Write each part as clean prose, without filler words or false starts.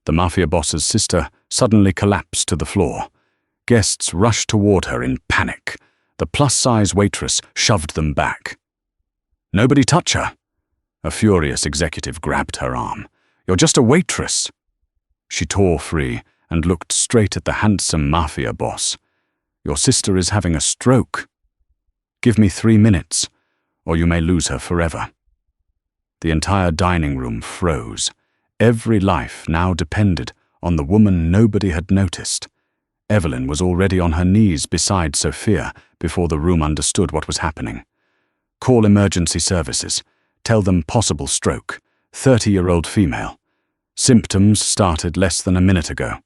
The Mafia Boss's sister suddenly collapsed to the floor. Guests rushed toward her in panic. The plus-size waitress shoved them back. "Nobody touch her!" A furious executive grabbed her arm. "You're just a waitress!" She tore free and looked straight at the handsome Mafia boss. "Your sister is having a stroke. Give me 3 minutes, or you may lose her forever." The entire dining room froze. Every life now depended on the woman nobody had noticed. Evelyn was already on her knees beside Sophia before the room understood what was happening. "Call emergency services. Tell them possible stroke. 30-year-old female. Symptoms started less than a minute ago."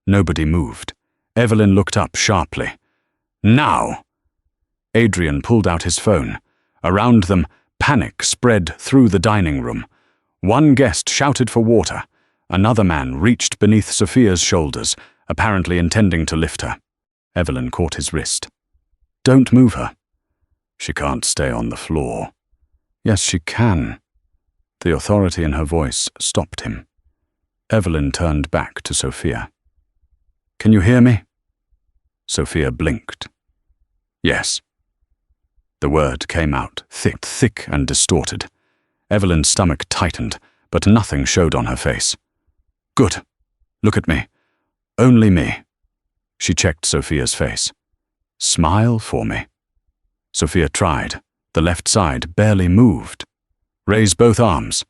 Nobody moved. Evelyn looked up sharply. "Now!" Adrian pulled out his phone. Around them, panic spread through the dining room. One guest shouted for water. Another man reached beneath Sophia's shoulders, apparently intending to lift her. Evelyn caught his wrist. "Don't move her." "She can't stay on the floor." "Yes, she can." The authority in her voice stopped him. Evelyn turned back to Sophia. "Can you hear me?" Sophia blinked. "Yes." The word came out, thick and distorted. Evelyn's stomach tightened, but nothing showed on her face. "Good. Look at me. Only me." She checked Sophia's face. "Smile for me." Sophia tried. The left side barely moved. "Raise both arms."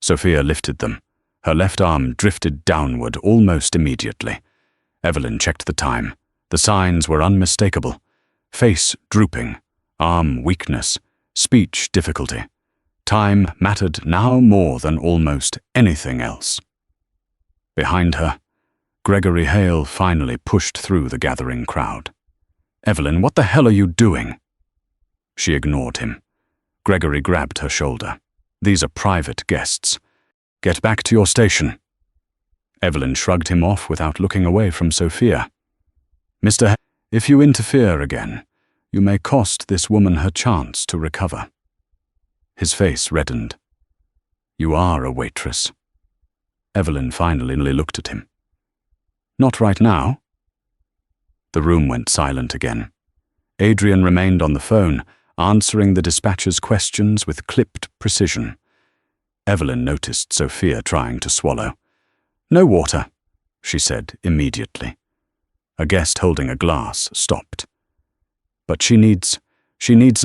Sophia lifted them. Her left arm drifted downward almost immediately. Evelyn checked the time. The signs were unmistakable. Face drooping, arm weakness, speech difficulty. Time mattered now more than almost anything else. Behind her, Gregory Hale finally pushed through the gathering crowd. "Evelyn, what the hell are you doing?" She ignored him. Gregory grabbed her shoulder. "These are private guests. Get back to your station." Evelyn shrugged him off without looking away from Sophia. "Mr. Hale, if you interfere again, you may cost this woman her chance to recover." His face reddened. "You are a waitress." Evelyn finally looked at him. "Not right now." The room went silent again. Adrian remained on the phone, answering the dispatcher's questions with clipped precision. Evelyn noticed Sophia trying to swallow. "No water," she said immediately. A guest holding a glass stopped. "But she needs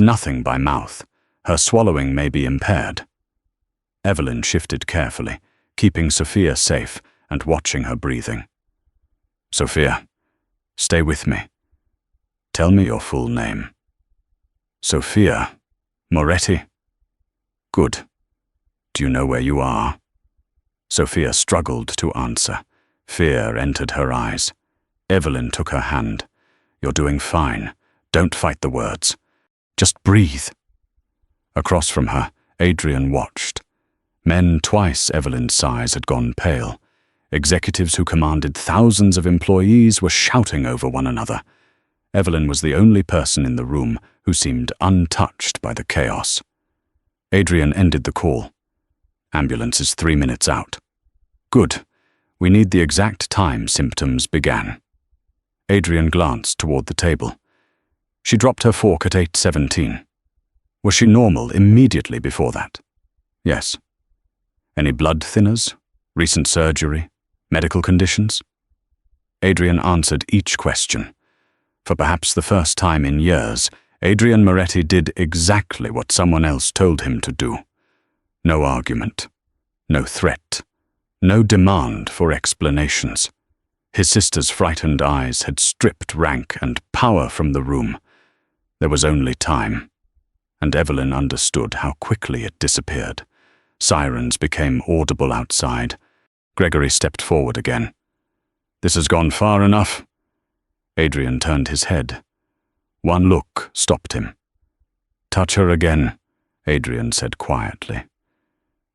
nothing by mouth. Her swallowing may be impaired." Evelyn shifted carefully, keeping Sophia safe and watching her breathing. "Sophia, stay with me. Tell me your full name." "Sophia Moretti." "Good. Do you know where you are?" Sophia struggled to answer. Fear entered her eyes. Evelyn took her hand. "You're doing fine. Don't fight the words. Just breathe." Across from her, Adrian watched. Men twice Evelyn's size had gone pale. Executives who commanded thousands of employees were shouting over one another. Evelyn was the only person in the room who seemed untouched by the chaos. Adrian ended the call. "Ambulance is 3 minutes out." "Good. We need the exact time symptoms began." Adrian glanced toward the table. She dropped her fork at 8:17. Was she normal immediately before that? Yes. Any blood thinners? Recent surgery? Medical conditions? Adrian answered each question. For perhaps the first time in years, Adrian Moretti did exactly what someone else told him to do. No argument. No threat. No demand for explanations. His sister's frightened eyes had stripped rank and power from the room. There was only time. And Evelyn understood how quickly it disappeared. Sirens became audible outside. Gregory stepped forward again. "This has gone far enough." Adrian turned his head. One look stopped him. "Touch her again," Adrian said quietly.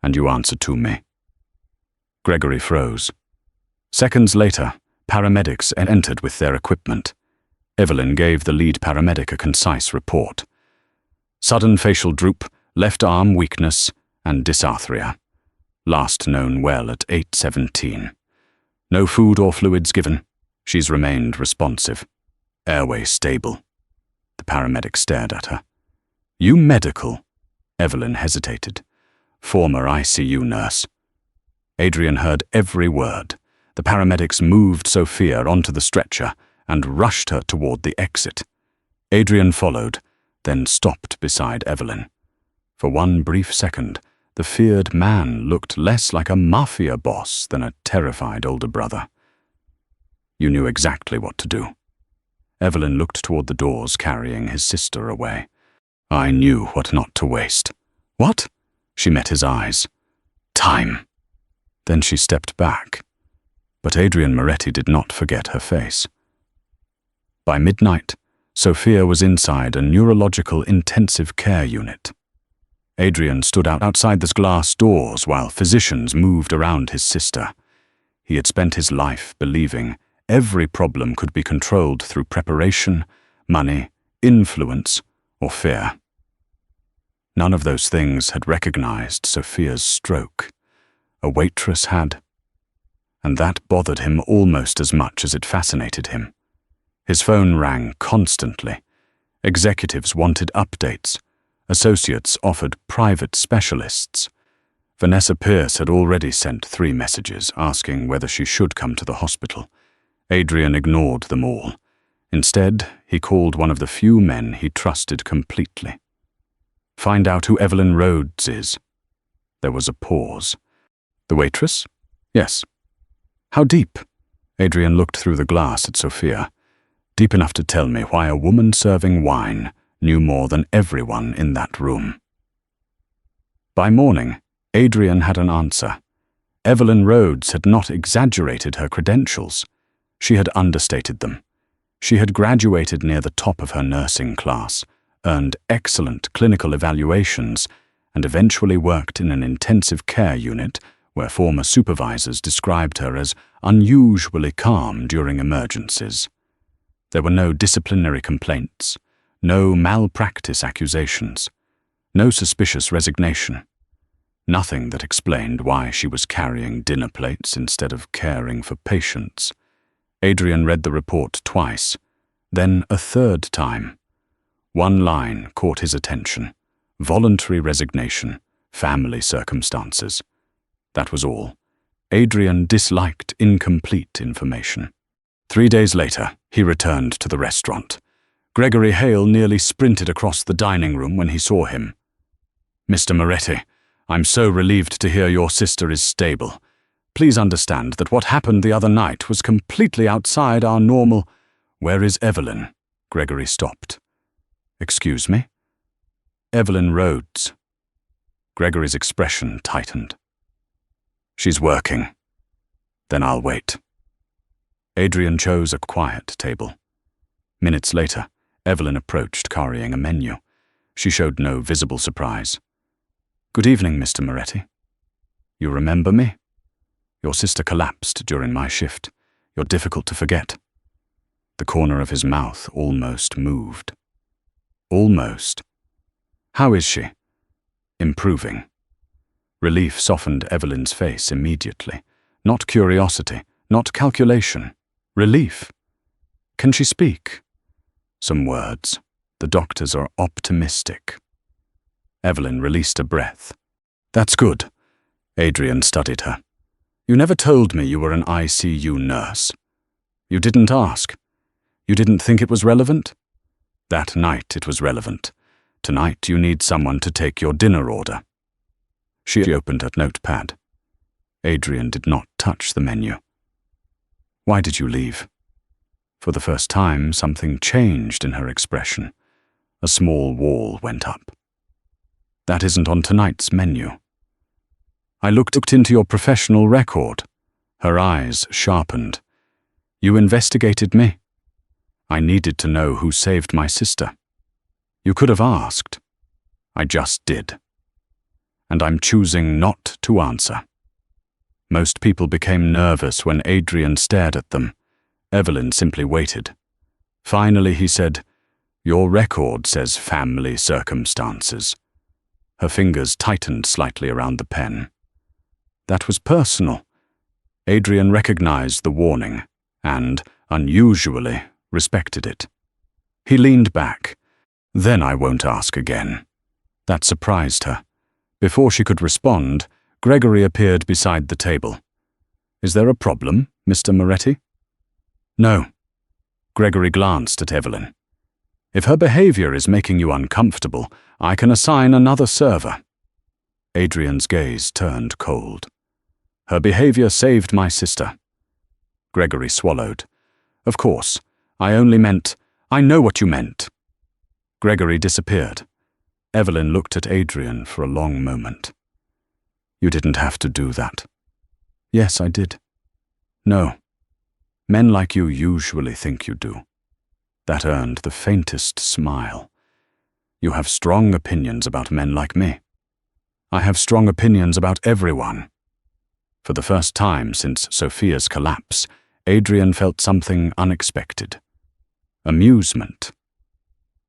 "And you answer to me." Gregory froze. Seconds later, paramedics entered with their equipment. Evelyn gave the lead paramedic a concise report. Sudden facial droop, left arm weakness, and dysarthria. Last known well at 8:17. No food or fluids given. She's remained responsive. Airway stable. The paramedic stared at her. You medical? Evelyn hesitated. Former ICU nurse. Adrian heard every word. The paramedics moved Sophia onto the stretcher and rushed her toward the exit. Adrian followed, then stopped beside Evelyn. For one brief second, the feared man looked less like a mafia boss than a terrified older brother. You knew exactly what to do. Evelyn looked toward the doors, carrying his sister away. I knew what not to waste. What? She met his eyes. Time. Then she stepped back. But Adrian Moretti did not forget her face. By midnight, Sophia was inside a neurological intensive care unit. Adrian stood outside the glass doors while physicians moved around his sister. He had spent his life believing every problem could be controlled through preparation, money, influence, or fear. None of those things had recognized Sophia's stroke. A waitress had. And that bothered him almost as much as it fascinated him. His phone rang constantly. Executives wanted updates. Associates offered private specialists. Vanessa Pierce had already sent 3 messages asking whether she should come to the hospital. Adrian ignored them all. Instead, he called one of the few men he trusted completely. Find out who Evelyn Rhodes is. There was a pause. The waitress? Yes. How deep? Adrian looked through the glass at Sophia. Deep enough to tell me why a woman serving wine knew more than everyone in that room. By morning, Adrian had an answer. Evelyn Rhodes had not exaggerated her credentials. She had understated them. She had graduated near the top of her nursing class, earned excellent clinical evaluations, and eventually worked in an intensive care unit where former supervisors described her as unusually calm during emergencies. There were no disciplinary complaints, no malpractice accusations, no suspicious resignation, nothing that explained why she was carrying dinner plates instead of caring for patients. Adrian read the report twice, then a third time. One line caught his attention: voluntary resignation, family circumstances. That was all. Adrian disliked incomplete information. 3 days later, he returned to the restaurant. Gregory Hale nearly sprinted across the dining room when he saw him. Mr. Moretti, I'm so relieved to hear your sister is stable. Please understand that what happened the other night was completely outside our normal— Where is Evelyn? Gregory stopped. Excuse me? Evelyn Rhodes. Gregory's expression tightened. She's working. Then I'll wait. Adrian chose a quiet table. Minutes later, Evelyn approached carrying a menu. She showed no visible surprise. Good evening, Mr. Moretti. You remember me? Your sister collapsed during my shift. You're difficult to forget. The corner of his mouth almost moved. Almost. How is she? Improving. Relief softened Evelyn's face immediately. Not curiosity, not calculation. Relief. Can she speak? Some words. The doctors are optimistic. Evelyn released a breath. That's good. Adrian studied her. You never told me you were an ICU nurse. You didn't ask. You didn't think it was relevant? That night it was relevant. Tonight you need someone to take your dinner order. She opened her notepad. Adrian did not touch the menu. Why did you leave? For the first time, something changed in her expression. A small wall went up. That isn't on tonight's menu. I looked into your professional record. Her eyes sharpened. You investigated me. I needed to know who saved my sister. You could have asked. I just did. And I'm choosing not to answer. Most people became nervous when Adrian stared at them. Evelyn simply waited. Finally he said, Your record says family circumstances. Her fingers tightened slightly around the pen. That was personal. Adrian recognized the warning and, unusually, respected it. He leaned back. "Then I won't ask again." That surprised her. Before she could respond, Gregory appeared beside the table. "Is there a problem, Mr. Moretti?" "No." Gregory glanced at Evelyn. "If her behavior is making you uncomfortable, I can assign another server." Adrian's gaze turned cold. "Her behavior saved my sister." Gregory swallowed. "Of course, I know what you meant." Gregory disappeared. Evelyn looked at Adrian for a long moment. "You didn't have to do that." "Yes, I did." "No. Men like you usually think you do." That earned the faintest smile. "You have strong opinions about men like me." "I have strong opinions about everyone." For the first time since Sophia's collapse, Adrian felt something unexpected. Amusement.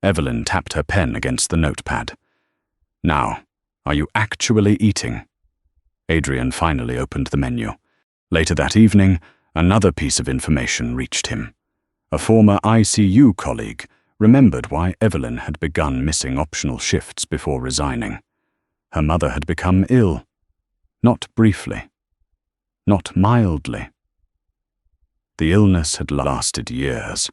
Evelyn tapped her pen against the notepad. "Now, are you actually eating?" Adrian finally opened the menu. Later that evening, another piece of information reached him. A former ICU colleague remembered why Evelyn had begun missing optional shifts before resigning. Her mother had become ill. Not briefly. Not mildly. The illness had lasted years.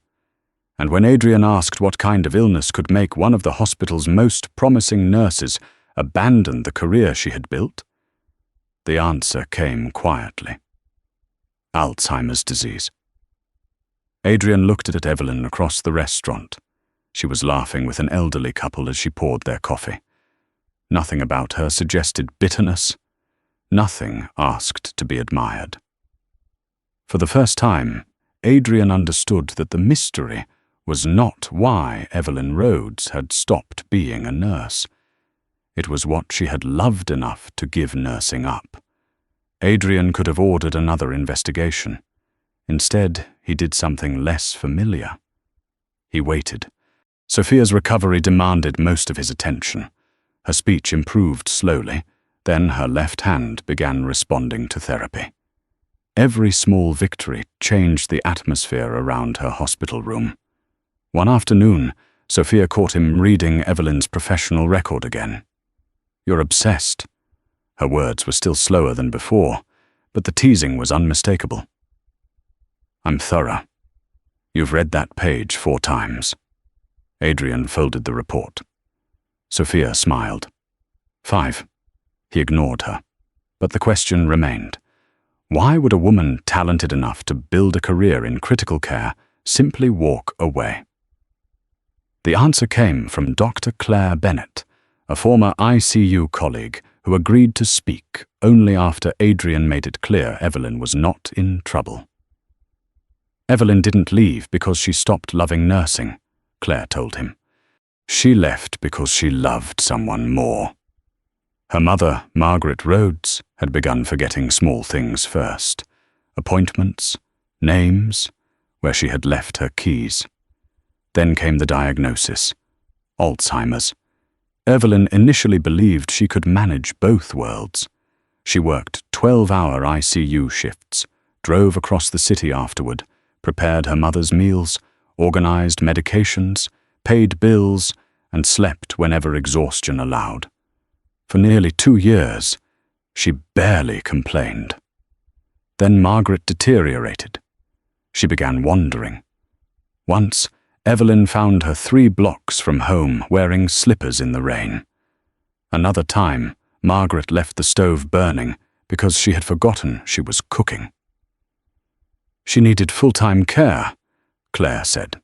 And when Adrian asked what kind of illness could make one of the hospital's most promising nurses abandon the career she had built, the answer came quietly. Alzheimer's disease. Adrian looked at Evelyn across the restaurant. She was laughing with an elderly couple as she poured their coffee. Nothing about her suggested bitterness. Nothing asked to be admired. For the first time, Adrian understood that the mystery was not why Evelyn Rhodes had stopped being a nurse. It was what she had loved enough to give nursing up. Adrian could have ordered another investigation. Instead, he did something less familiar. He waited. Sophia's recovery demanded most of his attention. Her speech improved slowly, then her left hand began responding to therapy. Every small victory changed the atmosphere around her hospital room. One afternoon, Sophia caught him reading Evelyn's professional record again. "You're obsessed." Her words were still slower than before, but the teasing was unmistakable. "I'm thorough. You've read that page 4 times. Adrian folded the report. Sophia smiled. 5. He ignored her, but the question remained. Why would a woman talented enough to build a career in critical care simply walk away? The answer came from Dr. Claire Bennett, a former ICU colleague who agreed to speak only after Adrian made it clear Evelyn was not in trouble. Evelyn didn't leave because she stopped loving nursing, Claire told him. She left because she loved someone more. Her mother, Margaret Rhodes, had begun forgetting small things first. Appointments, names, where she had left her keys. Then came the diagnosis, Alzheimer's. Evelyn initially believed she could manage both worlds. She worked 12-hour ICU shifts, drove across the city afterward, prepared her mother's meals, organized medications, paid bills, and slept whenever exhaustion allowed. For nearly 2 years, she barely complained. Then Margaret deteriorated. She began wandering. Once, Evelyn found her 3 blocks from home wearing slippers in the rain. Another time, Margaret left the stove burning because she had forgotten she was cooking. She needed full-time care, Claire said.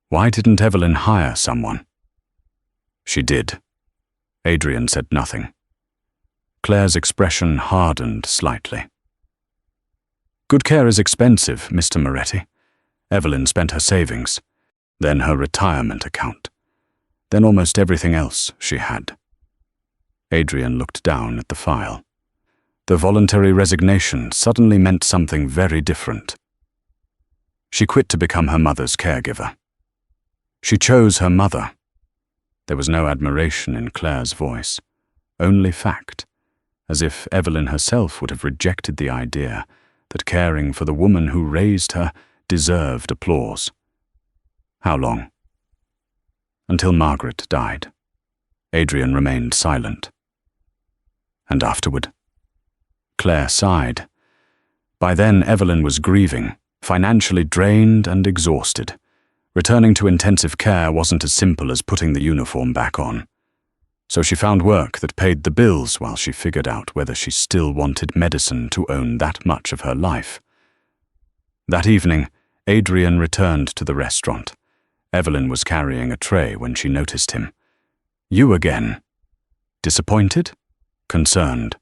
Why didn't Evelyn hire someone? She did. Adrian said nothing. Claire's expression hardened slightly. Good care is expensive, Mr. Moretti. Evelyn spent her savings, then her retirement account, then almost everything else she had. Adrian looked down at the file. The voluntary resignation suddenly meant something very different. She quit to become her mother's caregiver. She chose her mother. There was no admiration in Claire's voice, only fact, as if Evelyn herself would have rejected the idea that caring for the woman who raised her deserved applause. How long? Until Margaret died. Adrian remained silent. And afterward? Claire sighed. By then, Evelyn was grieving, financially drained and exhausted. Returning to intensive care wasn't as simple as putting the uniform back on. So she found work that paid the bills while she figured out whether she still wanted medicine to own that much of her life. That evening, Adrian returned to the restaurant. Evelyn was carrying a tray when she noticed him. "You again?" Disappointed? Concerned.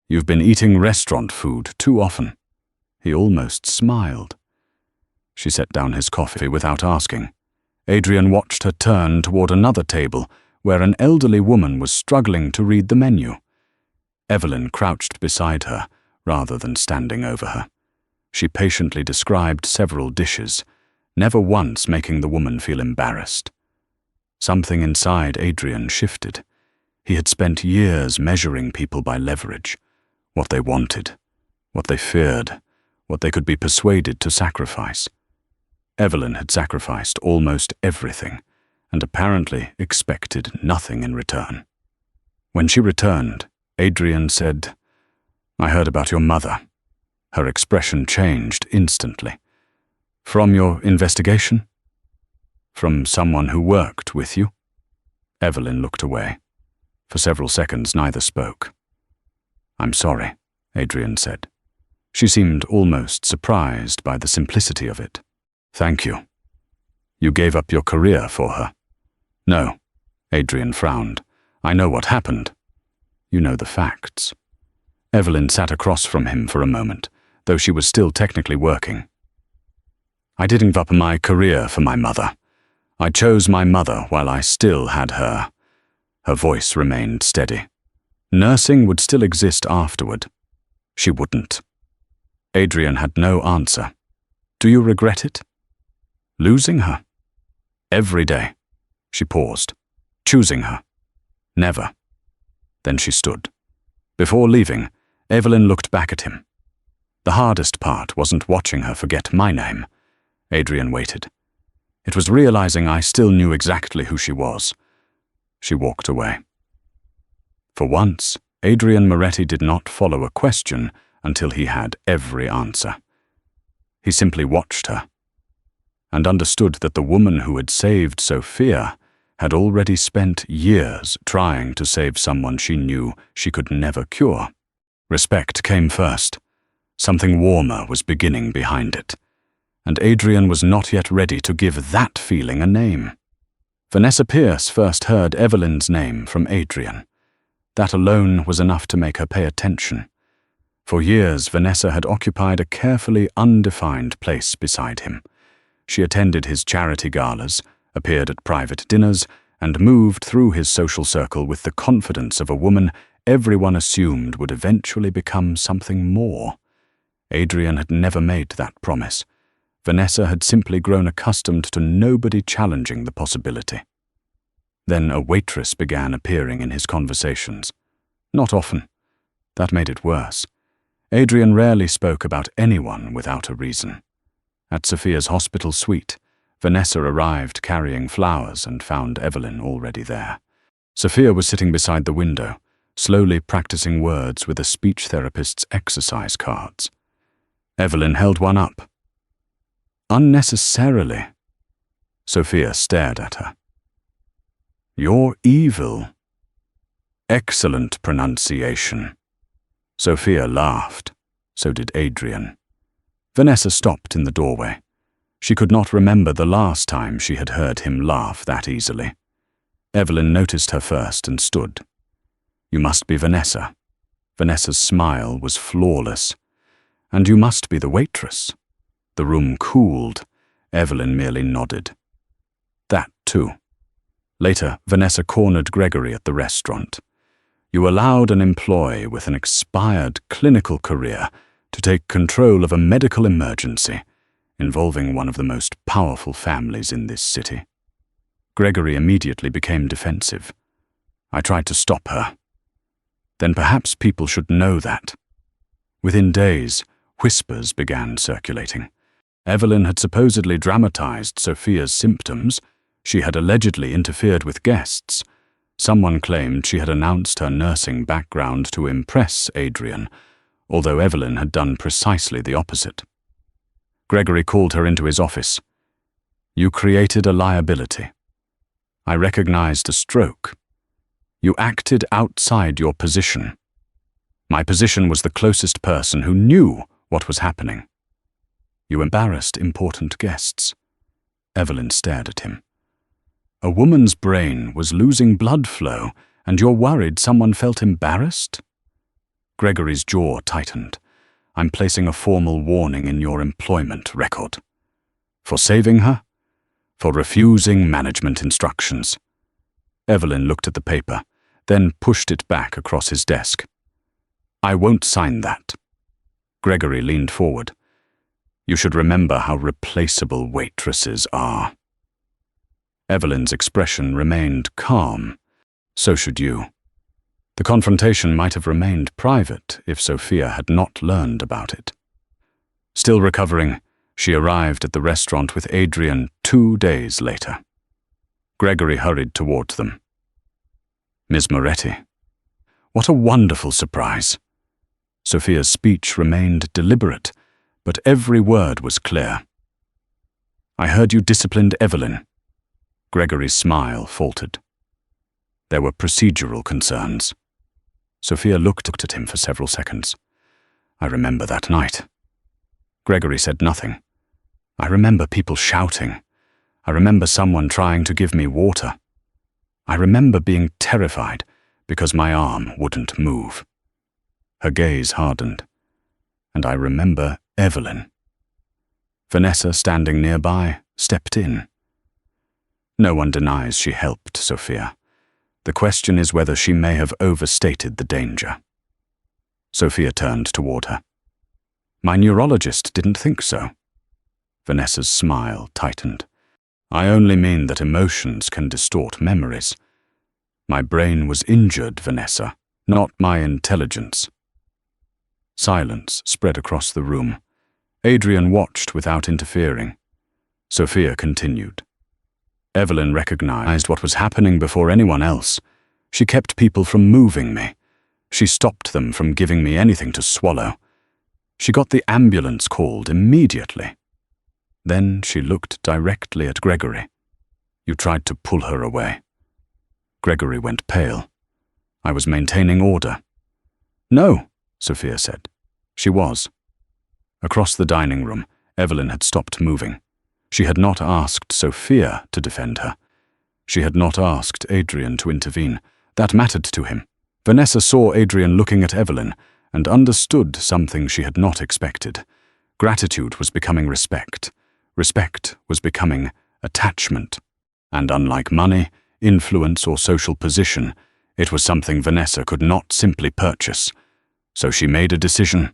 "You've been eating restaurant food too often." He almost smiled. She set down his coffee without asking. Adrian watched her turn toward another table where an elderly woman was struggling to read the menu. Evelyn crouched beside her rather than standing over her. She patiently described several dishes, never once making the woman feel embarrassed. Something inside Adrian shifted. He had spent years measuring people by leverage, what they wanted, what they feared, what they could be persuaded to sacrifice. Evelyn had sacrificed almost everything, and apparently expected nothing in return. When she returned, Adrian said, "I heard about your mother." Her expression changed instantly. "From your investigation? From someone who worked with you?" Evelyn looked away. For several seconds, neither spoke. "I'm sorry," Adrian said. She seemed almost surprised by the simplicity of it. "Thank you. You gave up your career for her?" "No," Adrian frowned. "I know what happened." "You know the facts." Evelyn sat across from him for a moment, though she was still technically working. "I didn't give up my career for my mother. I chose my mother while I still had her." Her voice remained steady. "Nursing would still exist afterward." "She wouldn't." Adrian had no answer. "Do you regret it?" "Losing her?" "Every day." She paused. "Choosing her?" "Never." Then she stood. Before leaving, Evelyn looked back at him. The hardest part wasn't watching her forget my name. Adrian waited. It was realizing I still knew exactly who she was. She walked away. For once, Adrian Moretti did not follow a question until he had every answer. He simply watched her, and understood that the woman who had saved Sophia had already spent years trying to save someone she knew she could never cure. Respect came first. Something warmer was beginning behind it, and Adrian was not yet ready to give that feeling a name. Vanessa Pierce first heard Evelyn's name from Adrian. That alone was enough to make her pay attention. For years, Vanessa had occupied a carefully undefined place beside him. She attended his charity galas, appeared at private dinners, and moved through his social circle with the confidence of a woman everyone assumed would eventually become something more. Adrian had never made that promise. Vanessa had simply grown accustomed to nobody challenging the possibility. Then a waitress began appearing in his conversations. Not often. That made it worse. Adrian rarely spoke about anyone without a reason. At Sophia's hospital suite, Vanessa arrived carrying flowers and found Evelyn already there. Sophia was sitting beside the window, slowly practicing words with a speech therapist's exercise cards. Evelyn held one up. "Unnecessarily." Sophia stared at her. "You're evil." "Excellent pronunciation." Sophia laughed. So did Adrian. Vanessa stopped in the doorway. She could not remember the last time she had heard him laugh that easily. Evelyn noticed her first and stood. "You must be Vanessa." Vanessa's smile was flawless. "And you must be the waitress." The room cooled. Evelyn merely nodded. "That too." Later, Vanessa cornered Gregory at the restaurant. "You allowed an employee with an expired clinical career to take control of a medical emergency involving one of the most powerful families in this city." Gregory immediately became defensive. "I tried to stop her." "Then perhaps people should know that." Within days, Whispers began circulating. Evelyn had supposedly dramatized Sophia's symptoms. She had allegedly interfered with guests. Someone claimed she had announced her nursing background to impress Adrian, although Evelyn had done precisely the opposite. Gregory called her into his office. "You created a liability. I recognized a stroke. You acted outside your position. My position was the closest person who knew what was happening. You embarrassed important guests." Evelyn stared at him. "A woman's brain was losing blood flow, and you're worried someone felt embarrassed?" Gregory's jaw tightened. "I'm placing a formal warning in your employment record." "For saving her? For refusing management instructions?" Evelyn looked at the paper, then pushed it back across his desk. "I won't sign that." Gregory leaned forward. "You should remember how replaceable waitresses are." Evelyn's expression remained calm. So should you. The confrontation might have remained private if Sophia had not learned about it. Still recovering, she arrived at the restaurant with Adrian 2 days later. Gregory hurried toward them. "Ms. Moretti, what a wonderful surprise." Sophia's speech remained deliberate, but every word was clear. "I heard you disciplined Evelyn." Gregory's smile faltered. There were procedural concerns. Sophia looked at him for several seconds. "I remember that night." Gregory said nothing. "I remember people shouting. I remember someone trying to give me water. I remember being terrified because my arm wouldn't move." Her gaze hardened. "And I remember Evelyn." Vanessa, standing nearby, stepped in. No one denies she helped Sophia. The question is whether she may have overstated the danger. Sophia turned toward her. "My neurologist didn't think so." Vanessa's smile tightened. "I only mean that emotions can distort memories. My brain was injured, Vanessa, not my intelligence." Silence spread across the room. Adrian watched without interfering. Sophia continued. "Evelyn recognized what was happening before anyone else. She kept people from moving me. She stopped them from giving me anything to swallow. She got the ambulance called immediately." Then she looked directly at Gregory. "You tried to pull her away." Gregory went pale. "I was maintaining order." "No," Sophia said. She was. Across the dining room, Evelyn had stopped moving. She had not asked Sophia to defend her. She had not asked Adrian to intervene. That mattered to him. Vanessa saw Adrian looking at Evelyn and understood something she had not expected. Gratitude was becoming respect. Respect was becoming attachment. And unlike money, influence, or social position, it was something Vanessa could not simply purchase. So she made a decision.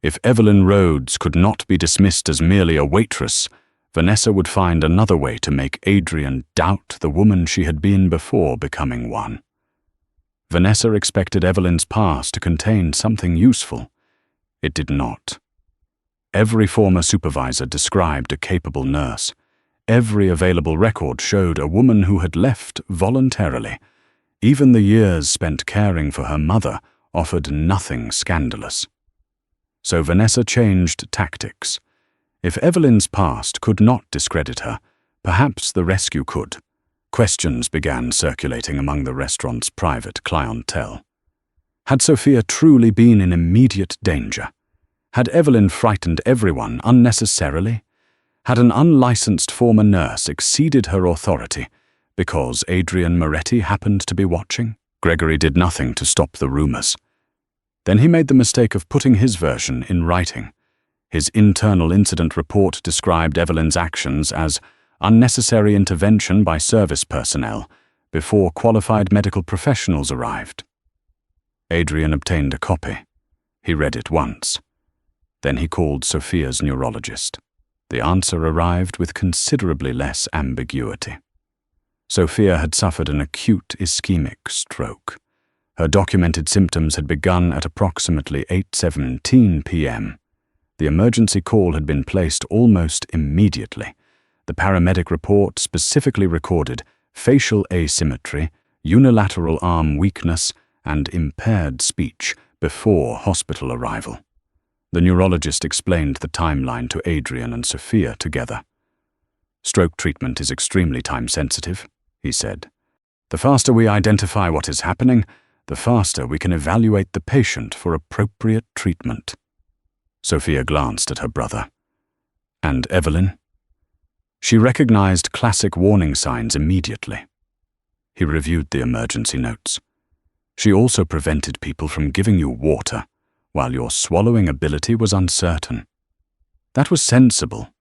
If Evelyn Rhodes could not be dismissed as merely a waitress, Vanessa would find another way to make Adrian doubt the woman she had been before becoming one. Vanessa expected Evelyn's past to contain something useful. It did not. Every former supervisor described a capable nurse. Every available record showed a woman who had left voluntarily. Even the years spent caring for her mother offered nothing scandalous. So Vanessa changed tactics. If Evelyn's past could not discredit her, perhaps the rescue could. Questions began circulating among the restaurant's private clientele. Had Sophia truly been in immediate danger? Had Evelyn frightened everyone unnecessarily? Had an unlicensed former nurse exceeded her authority because Adrian Moretti happened to be watching? Gregory did nothing to stop the rumors. Then he made the mistake of putting his version in writing. His internal incident report described Evelyn's actions as unnecessary intervention by service personnel before qualified medical professionals arrived. Adrian obtained a copy. He read it once. Then he called Sophia's neurologist. The answer arrived with considerably less ambiguity. Sophia had suffered an acute ischemic stroke. Her documented symptoms had begun at approximately 8:17 p.m. The emergency call had been placed almost immediately. The paramedic report specifically recorded facial asymmetry, unilateral arm weakness, and impaired speech before hospital arrival. The neurologist explained the timeline to Adrian and Sophia together. "Stroke treatment is extremely time-sensitive," he said. "The faster we identify what is happening, the faster we can evaluate the patient for appropriate treatment." Sophia glanced at her brother. "And Evelyn?" She recognized classic warning signs immediately. He reviewed the emergency notes. "She also prevented people from giving you water, while your swallowing ability was uncertain. That was sensible.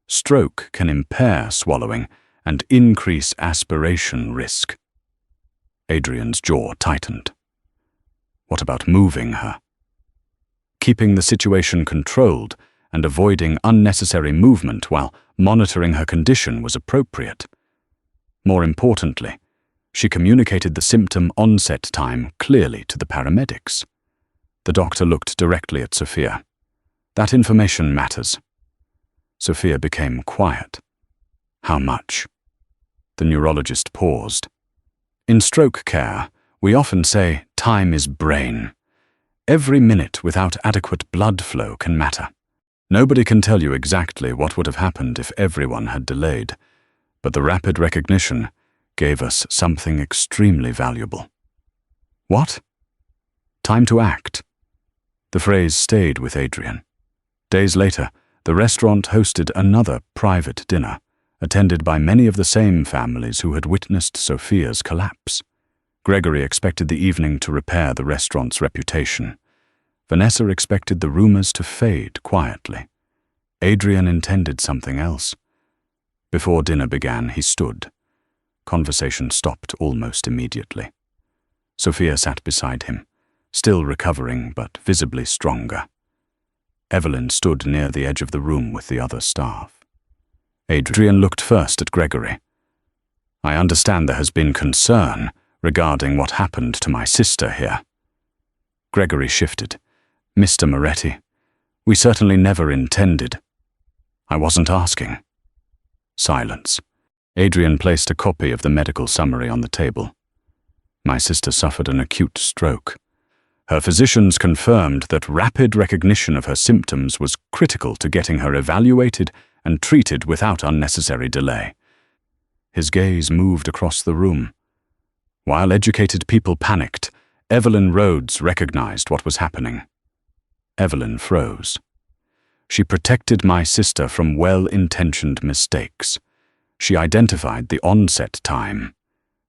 Stroke can impair swallowing and increase aspiration risk." Adrian's jaw tightened. "What about moving her?" Keeping the situation controlled and avoiding unnecessary movement while monitoring her condition was appropriate. More importantly, she communicated the symptom onset time clearly to the paramedics. The doctor looked directly at Sophia. "That information matters." Sophia became quiet. "How much?" The neurologist paused. "In stroke care, we often say time is brain. Every minute without adequate blood flow can matter. Nobody can tell you exactly what would have happened if everyone had delayed, but the rapid recognition gave us something extremely valuable." "What?" "Time to act." The phrase stayed with Adrian. Days later, the restaurant hosted another private dinner, attended by many of the same families who had witnessed Sophia's collapse. Gregory expected the evening to repair the restaurant's reputation. Vanessa expected the rumors to fade quietly. Adrian intended something else. Before dinner began, he stood. Conversation stopped almost immediately. Sophia sat beside him, still recovering but visibly stronger. Evelyn stood near the edge of the room with the other staff. Adrian looked first at Gregory. "I understand there has been concern regarding what happened to my sister here." Gregory shifted. "Mr. Moretti, we certainly never intended." "I wasn't asking." Silence. Adrian placed a copy of the medical summary on the table. "My sister suffered an acute stroke. Her physicians confirmed that rapid recognition of her symptoms was critical to getting her evaluated and treated without unnecessary delay." His gaze moved across the room. While educated people panicked, Evelyn Rhodes recognized what was happening. Evelyn froze. "She protected my sister from well-intentioned mistakes. She identified the onset time.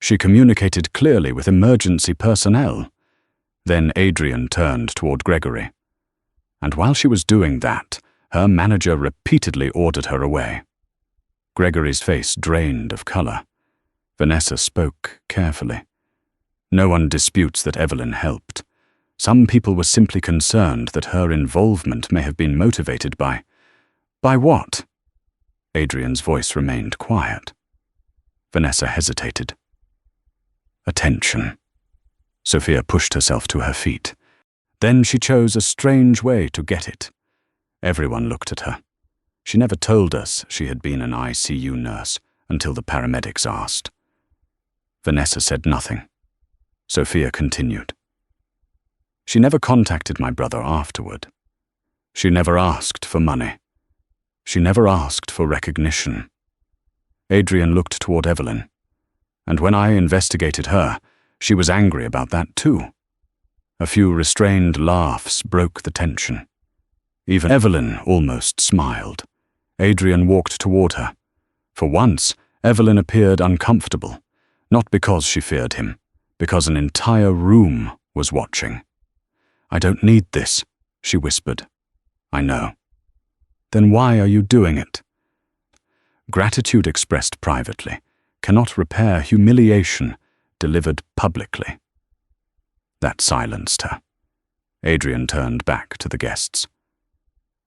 She communicated clearly with emergency personnel." Then Adrian turned toward Gregory. "And while she was doing that, her manager repeatedly ordered her away." Gregory's face drained of color. Vanessa spoke carefully. "No one disputes that Evelyn helped. Some people were simply concerned that her involvement may have been motivated by..." "By what?" Adrian's voice remained quiet. Vanessa hesitated. "Attention." Sophia pushed herself to her feet. Then she chose a strange way to get it. Everyone looked at her. She never told us she had been an ICU nurse until the paramedics asked. Vanessa said nothing. Sophia continued. "She never contacted my brother afterward. She never asked for money. She never asked for recognition." Adrian looked toward Evelyn. "And when I investigated her, she was angry about that too." A few restrained laughs broke the tension. Even Evelyn almost smiled. Adrian walked toward her. For once, Evelyn appeared uncomfortable, not because she feared him, because an entire room was watching. "I don't need this," she whispered. "I know." "Then why are you doing it?" Gratitude expressed privately cannot repair humiliation delivered publicly. That silenced her. Adrian turned back to the guests.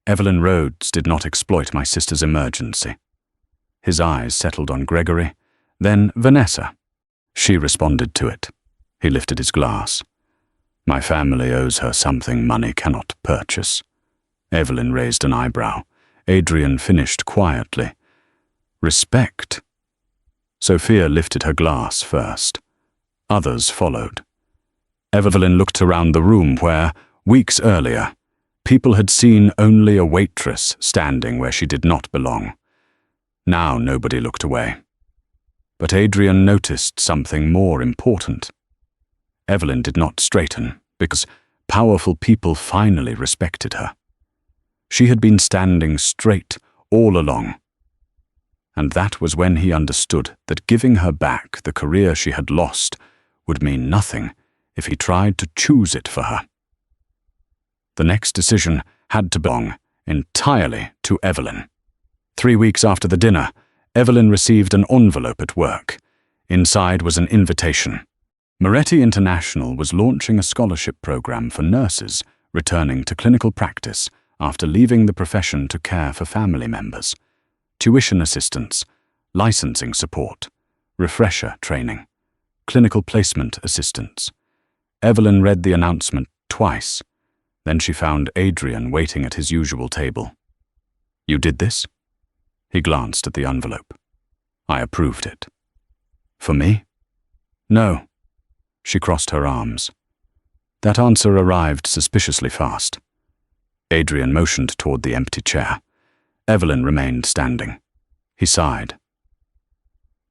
"Evelyn Rhodes did not exploit my sister's emergency." His eyes settled on Gregory, then Vanessa. She responded to it. He lifted his glass. "My family owes her something money cannot purchase." Evelyn raised an eyebrow. Adrian finished quietly. Respect. Sophia lifted her glass first. Others followed. Evelyn looked around the room where, weeks earlier, people had seen only a waitress standing where she did not belong. Now nobody looked away. But Adrian noticed something more important. Evelyn did not straighten because powerful people finally respected her. She had been standing straight all along. And that was when he understood that giving her back the career she had lost would mean nothing if he tried to choose it for her. The next decision had to belong entirely to Evelyn. 3 weeks after the dinner, Evelyn received an envelope at work. Inside was an invitation. Moretti International was launching a scholarship program for nurses returning to clinical practice after leaving the profession to care for family members. Tuition assistance, licensing support, refresher training, clinical placement assistance. Evelyn read the announcement twice. Then she found Adrian waiting at his usual table. "You did this?" He glanced at the envelope. "I approved it." "For me?" "No." She crossed her arms. That answer arrived suspiciously fast. Adrian motioned toward the empty chair. Evelyn remained standing. He sighed.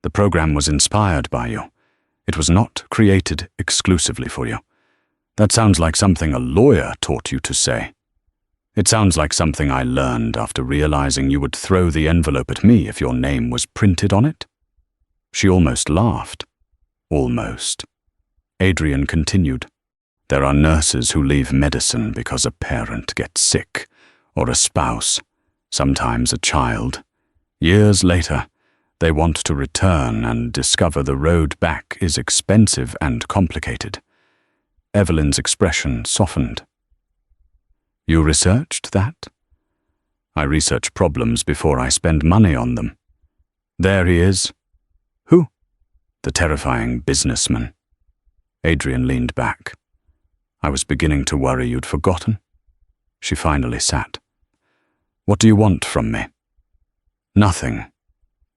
"The program was inspired by you. It was not created exclusively for you. That sounds like something a lawyer taught you to say. It sounds like something I learned after realizing you would throw the envelope at me if your name was printed on it." She almost laughed. Almost. Adrian continued. "There are nurses who leave medicine because a parent gets sick, or a spouse, sometimes a child. Years later, they want to return and discover the road back is expensive and complicated." Evelyn's expression softened. "You researched that?" "I research problems before I spend money on them." "There he is." "Who?" "The terrifying businessman." Adrian leaned back. "I was beginning to worry you'd forgotten." She finally sat. "What do you want from me?" "Nothing."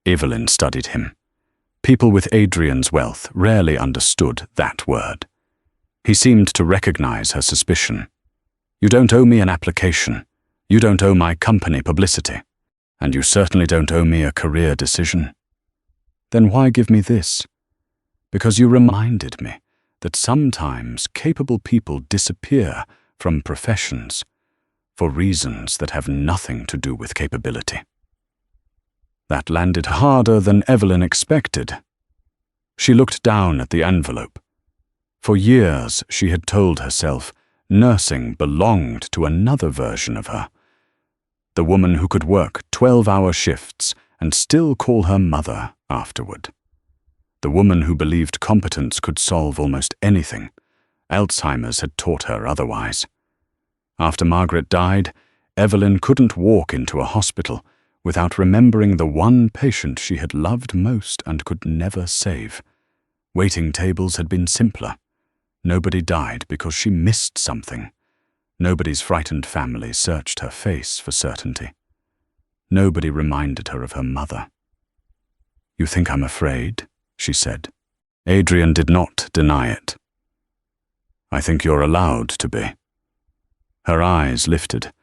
Evelyn studied him. People with Adrian's wealth rarely understood that word. He seemed to recognize her suspicion. "You don't owe me an application. You don't owe my company publicity. And you certainly don't owe me a career decision." "Then why give me this?" "Because you reminded me that sometimes capable people disappear from professions for reasons that have nothing to do with capability." That landed harder than Evelyn expected. She looked down at the envelope. For years, she had told herself nursing belonged to another version of her. The woman who could work 12-hour shifts and still call her mother afterward. The woman who believed competence could solve almost anything. Alzheimer's had taught her otherwise. After Margaret died, Evelyn couldn't walk into a hospital without remembering the one patient she had loved most and could never save. Waiting tables had been simpler. Nobody died because she missed something. Nobody's frightened family searched her face for certainty. Nobody reminded her of her mother. "You think I'm afraid?" she said. Adrian did not deny it. "I think you're allowed to be." Her eyes lifted.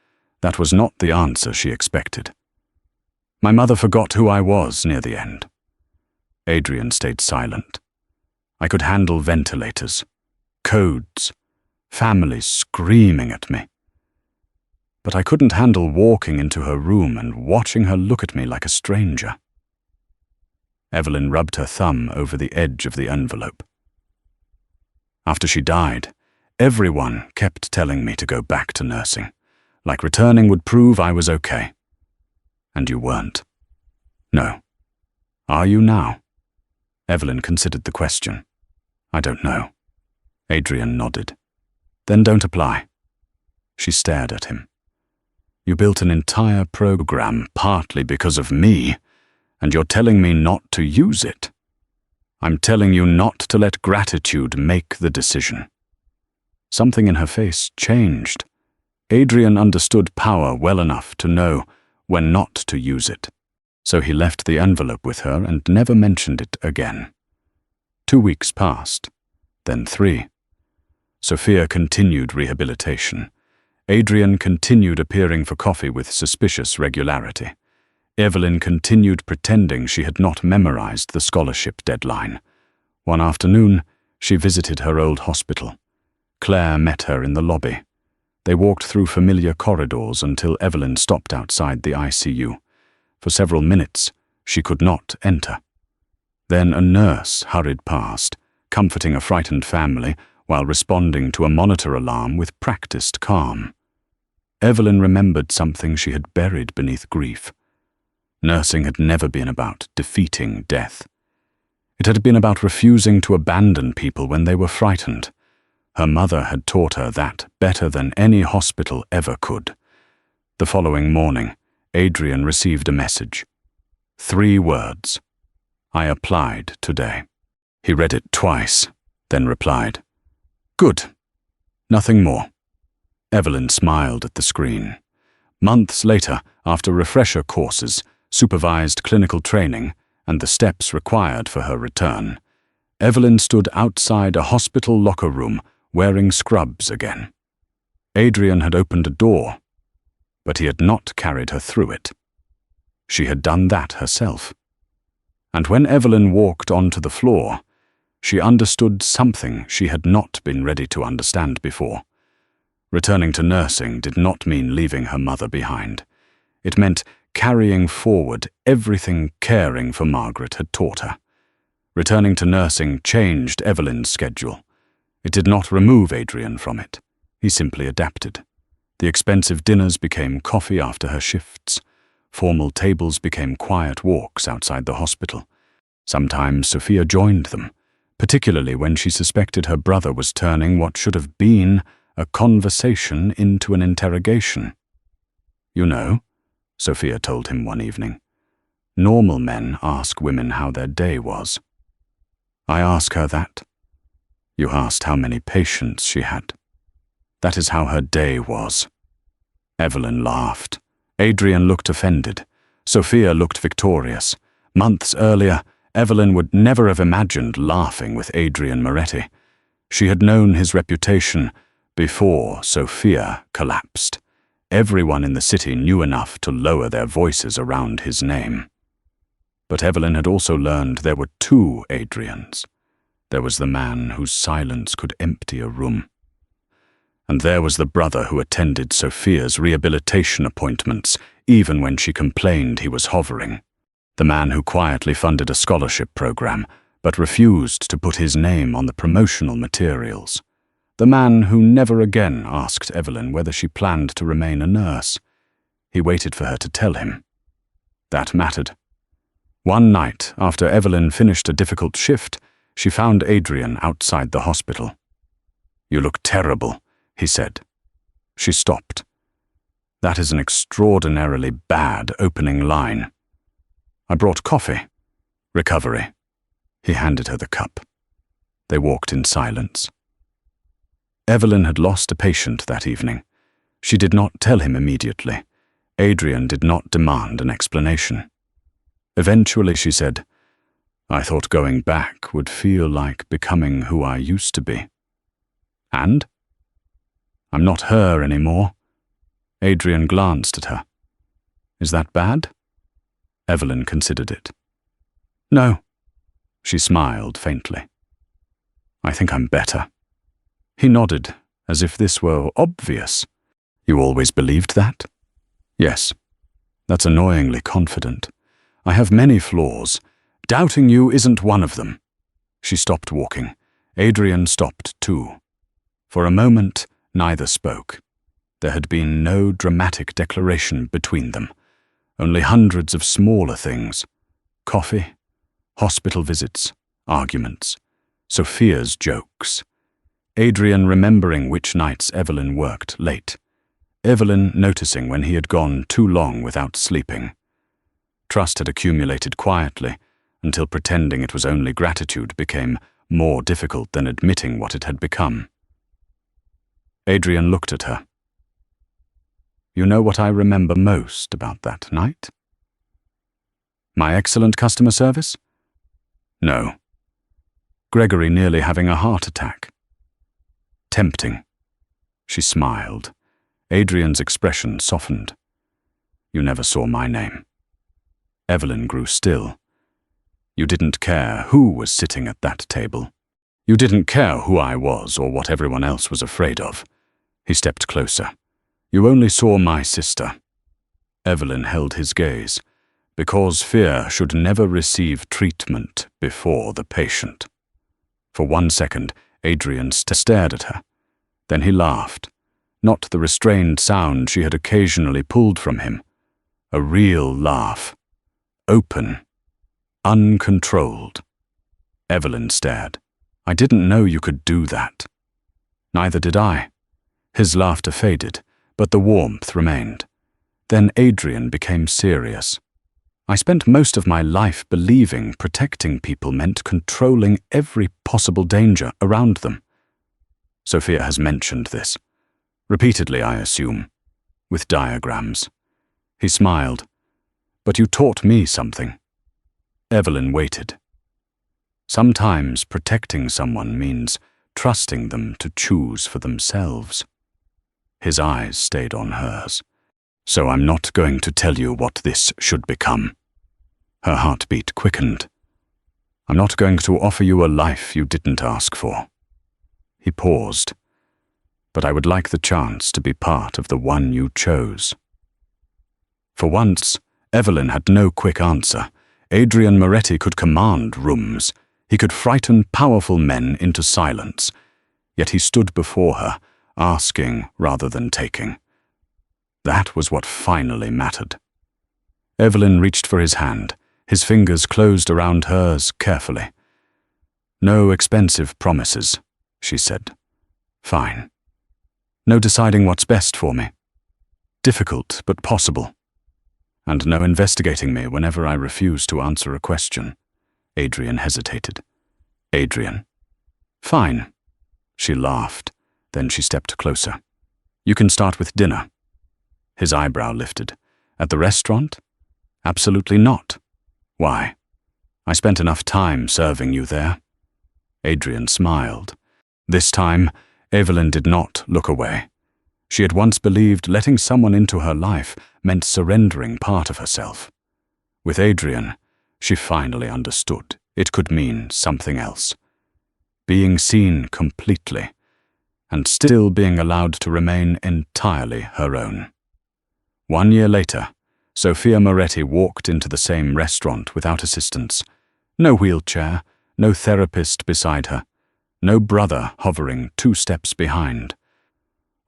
That was not the answer she expected. "My mother forgot who I was near the end." Adrian stayed silent. "I could handle ventilators, codes, families screaming at me. But I couldn't handle walking into her room and watching her look at me like a stranger." Evelyn rubbed her thumb over the edge of the envelope. "After she died, everyone kept telling me to go back to nursing, like returning would prove I was okay. And you weren't." "No." "Are you now?" Evelyn considered the question. "I don't know." Adrian nodded. "Then don't apply." She stared at him. "You built an entire program partly because of me, and you're telling me not to use it. I'm telling you not to let gratitude make the decision." Something in her face changed. Adrian understood power well enough to know when not to use it, so he left the envelope with her and never mentioned it again. 2 weeks passed, then 3. Sophia continued rehabilitation. Adrian continued appearing for coffee with suspicious regularity. Evelyn continued pretending she had not memorized the scholarship deadline. One afternoon, she visited her old hospital. Claire met her in the lobby. They walked through familiar corridors until Evelyn stopped outside the ICU. For several minutes, she could not enter. Then a nurse hurried past, comforting a frightened family while responding to a monitor alarm with practiced calm. Evelyn remembered something she had buried beneath grief. Nursing had never been about defeating death. It had been about refusing to abandon people when they were frightened. Her mother had taught her that better than any hospital ever could. The following morning, Adrian received a message. 3 words. I applied today. He read it twice, then replied, Good. Nothing more. Evelyn smiled at the screen. Months later, after refresher courses, supervised clinical training, and the steps required for her return, Evelyn stood outside a hospital locker room wearing scrubs again. Adrian had opened a door, but he had not carried her through it. She had done that herself. And when Evelyn walked onto the floor, she understood something she had not been ready to understand before. Returning to nursing did not mean leaving her mother behind. It meant carrying forward everything caring for Margaret had taught her. Returning to nursing changed Evelyn's schedule. It did not remove Adrian from it. He simply adapted. The expensive dinners became coffee after her shifts. Formal tables became quiet walks outside the hospital. Sometimes Sophia joined them, particularly when she suspected her brother was turning what should have been a conversation into an interrogation. You know, Sophia told him one evening, normal men ask women how their day was. I ask her that. You asked how many patients she had. That is how her day was. Evelyn laughed. Adrian looked offended. Sophia looked victorious. Months earlier, Evelyn would never have imagined laughing with Adrian Moretti. She had known his reputation before Sophia collapsed. Everyone in the city knew enough to lower their voices around his name. But Evelyn had also learned there were 2 Adrians. There was the man whose silence could empty a room. And there was the brother who attended Sophia's rehabilitation appointments, even when she complained he was hovering. The man who quietly funded a scholarship program, but refused to put his name on the promotional materials. The man who never again asked Evelyn whether she planned to remain a nurse. He waited for her to tell him. That mattered. One night, after Evelyn finished a difficult shift, she found Adrian outside the hospital. You look terrible, he said. She stopped. That is an extraordinarily bad opening line. I brought coffee. Recovery. He handed her the cup. They walked in silence. Evelyn had lost a patient that evening. She did not tell him immediately. Adrian did not demand an explanation. Eventually she said, I thought going back would feel like becoming who I used to be. And? I'm not her anymore. Adrian glanced at her. Is that bad? Evelyn considered it. No. She smiled faintly. I think I'm better. He nodded, as if this were obvious. You always believed that? Yes. That's annoyingly confident. I have many flaws. Doubting you isn't one of them. She stopped walking. Adrian stopped too. For a moment, neither spoke. There had been no dramatic declaration between them. Only hundreds of smaller things. Coffee, hospital visits, arguments, Sophia's jokes. Adrian remembering which nights Evelyn worked late. Evelyn noticing when he had gone too long without sleeping. Trust had accumulated quietly until pretending it was only gratitude became more difficult than admitting what it had become. Adrian looked at her. You know what I remember most about that night? My excellent customer service? No. Gregory nearly having a heart attack. Tempting. She smiled. Adrian's expression softened. You never saw my name. Evelyn grew still. You didn't care who was sitting at that table. You didn't care who I was or what everyone else was afraid of. He stepped closer. You only saw my sister. Evelyn held his gaze, because fear should never receive treatment before the patient. For 1 second, Adrian stared at her. Then he laughed, not the restrained sound she had occasionally pulled from him. A real laugh. Open. Uncontrolled. Evelyn stared. I didn't know you could do that. Neither did I. His laughter faded, but the warmth remained. Then Adrian became serious. I spent most of my life believing protecting people meant controlling every possible danger around them. Sophia has mentioned this. Repeatedly, I assume. With diagrams. He smiled. But you taught me something. Evelyn waited. Sometimes protecting someone means trusting them to choose for themselves. His eyes stayed on hers. So I'm not going to tell you what this should become. Her heartbeat quickened. I'm not going to offer you a life you didn't ask for. He paused. But I would like the chance to be part of the one you chose. For once, Evelyn had no quick answer. Adrian Moretti could command rooms. He could frighten powerful men into silence. Yet he stood before her, asking rather than taking. That was what finally mattered. Evelyn reached for his hand. His fingers closed around hers carefully. No expensive promises, she said. Fine. No deciding what's best for me. Difficult, but possible. And no investigating me whenever I refuse to answer a question. Adrian hesitated. Adrian. Fine. She laughed. Then she stepped closer. You can start with dinner. His eyebrow lifted. At the restaurant? Absolutely not. Why? I spent enough time serving you there. Adrian smiled. This time, Evelyn did not look away. She had once believed letting someone into her life meant surrendering part of herself. With Adrian, she finally understood it could mean something else. Being seen completely, and still being allowed to remain entirely her own. 1 year later, Sophia Moretti walked into the same restaurant without assistance. No wheelchair, no therapist beside her, no brother hovering 2 steps behind.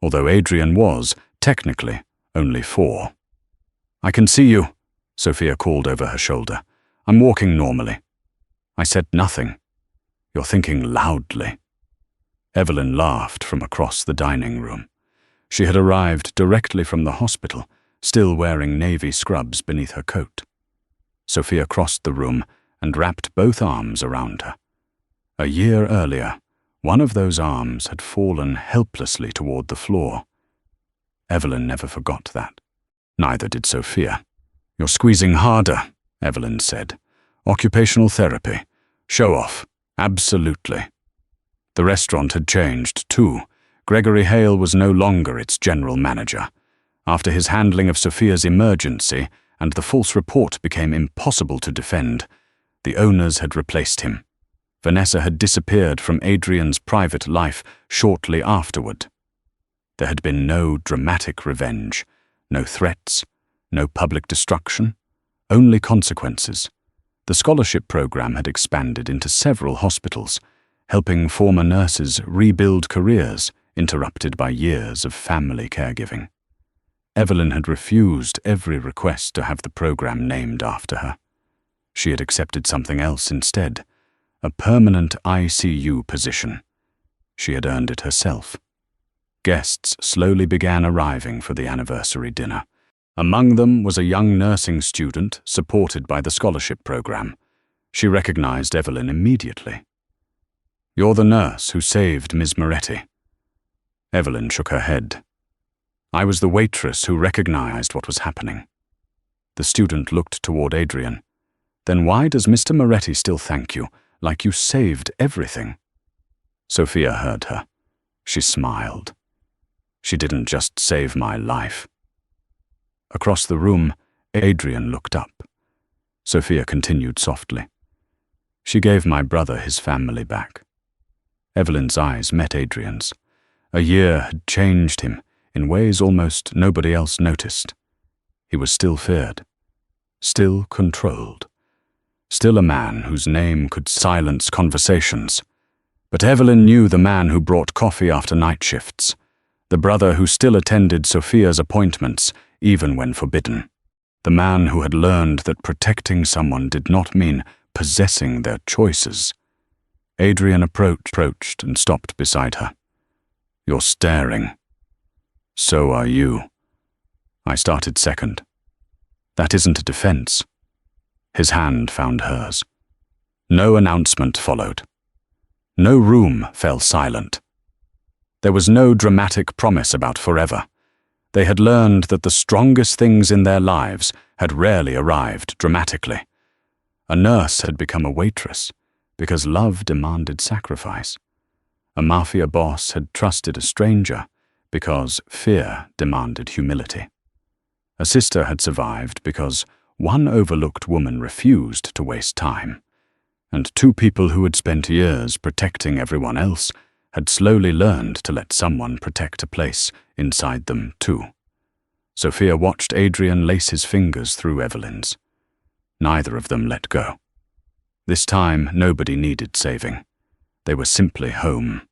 Although Adrian was, technically, only 4. I can see you, Sophia called over her shoulder. I'm walking normally. I said nothing. You're thinking loudly. Evelyn laughed from across the dining room. She had arrived directly from the hospital, still wearing navy scrubs beneath her coat. Sophia crossed the room and wrapped both arms around her. A year earlier, one of those arms had fallen helplessly toward the floor. Evelyn never forgot that. Neither did Sophia. You're squeezing harder, Evelyn said. Occupational therapy. Show off. Absolutely. The restaurant had changed, too. Gregory Hale was no longer its general manager. After his handling of Sophia's emergency and the false report became impossible to defend, the owners had replaced him. Vanessa had disappeared from Adrian's private life shortly afterward. There had been no dramatic revenge, no threats, no public destruction, only consequences. The scholarship program had expanded into several hospitals, helping former nurses rebuild careers interrupted by years of family caregiving. Evelyn had refused every request to have the program named after her. She had accepted something else instead, a permanent ICU position. She had earned it herself. Guests slowly began arriving for the anniversary dinner. Among them was a young nursing student supported by the scholarship program. She recognized Evelyn immediately. You're the nurse who saved Ms. Moretti. Evelyn shook her head. I was the waitress who recognized what was happening. The student looked toward Adrian. Then why does Mr. Moretti still thank you, like you saved everything? Sophia heard her. She smiled. She didn't just save my life. Across the room, Adrian looked up. Sophia continued softly. She gave my brother his family back. Evelyn's eyes met Adrian's. A year had changed him in ways almost nobody else noticed. He was still feared, still controlled, still a man whose name could silence conversations. But Evelyn knew the man who brought coffee after night shifts, the brother who still attended Sophia's appointments, even when forbidden, the man who had learned that protecting someone did not mean possessing their choices. Adrian approached and stopped beside her. You're staring. So are you. I started second. That isn't a defense. His hand found hers. No announcement followed. No room fell silent. There was no dramatic promise about forever. They had learned that the strongest things in their lives had rarely arrived dramatically. A nurse had become a waitress because love demanded sacrifice. A mafia boss had trusted a stranger because fear demanded humility. A sister had survived because one overlooked woman refused to waste time. And two people who had spent years protecting everyone else had slowly learned to let someone protect a place inside them too. Sophia watched Adrian lace his fingers through Evelyn's. Neither of them let go. This time, nobody needed saving. They were simply home.